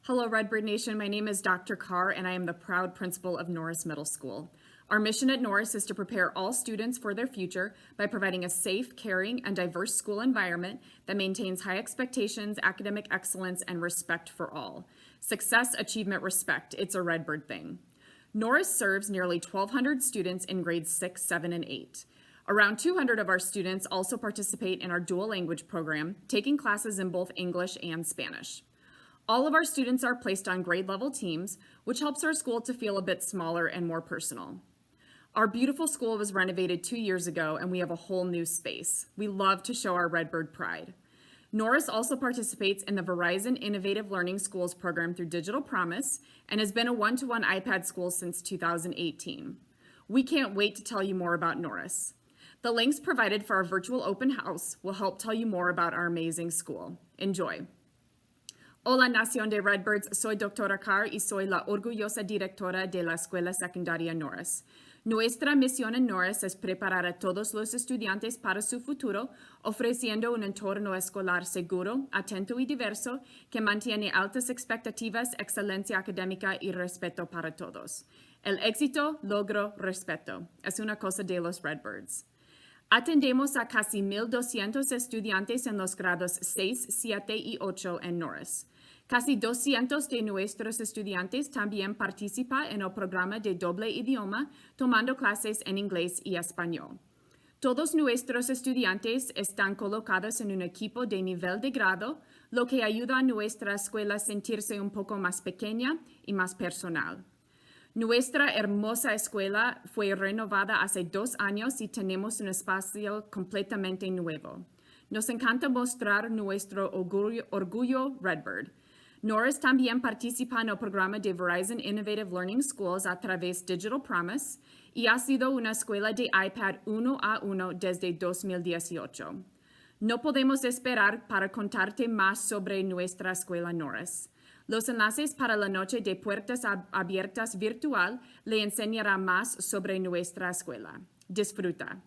Hello, Redbird Nation. My name is Dr. Carr, and I am the proud principal of Norris Middle School. Our mission at Norris is to prepare all students for their future by providing a safe, caring, and diverse school environment that maintains high expectations, academic excellence, and respect for all. Success, achievement, respect. It's a Redbird thing. Norris serves nearly 1,200 students in grades 6, 7, and 8. Around 200 of our students also participate in our dual language program, taking classes in both English and Spanish. All of our students are placed on grade level teams, which helps our school to feel a bit smaller and more personal. Our beautiful school was renovated 2 years ago, and we have a whole new space. We love to show our Redbird pride. Norris also participates in the Verizon Innovative Learning Schools program through Digital Promise and has been a one-to-one iPad school since 2018. We can't wait to tell you more about Norris. The links provided for our virtual open house will help tell you more about our amazing school. Enjoy. Hola, Nación de Redbirds. Soy Doctora Carr y soy la orgullosa directora de la Escuela Secundaria Norris. Nuestra misión en Norris es preparar a todos los estudiantes para su futuro, ofreciendo un entorno escolar seguro, atento y diverso que mantiene altas expectativas, excelencia académica y respeto para todos. El éxito, logro, respeto. Es una cosa de los Redbirds. Atendemos a casi 1,200 estudiantes en los grados 6, 7 y 8 en Norris. Casi 200 de nuestros estudiantes también participan en el programa de doble idioma, tomando clases en inglés y español. Todos nuestros estudiantes están colocados en un equipo de nivel de grado, lo que ayuda a nuestra escuela a sentirse un poco más pequeña y más personal. Nuestra hermosa escuela fue renovada hace 2 años y tenemos un espacio completamente nuevo. Nos encanta mostrar nuestro orgullo Redbird. Norris también participa en el programa de Verizon Innovative Learning Schools a través de Digital Promise y ha sido una escuela de iPad 1 a 1 desde 2018. No podemos esperar para contarte más sobre nuestra escuela Norris. Los enlaces para la noche de puertas abiertas virtual le enseñará más sobre nuestra escuela. Disfruta.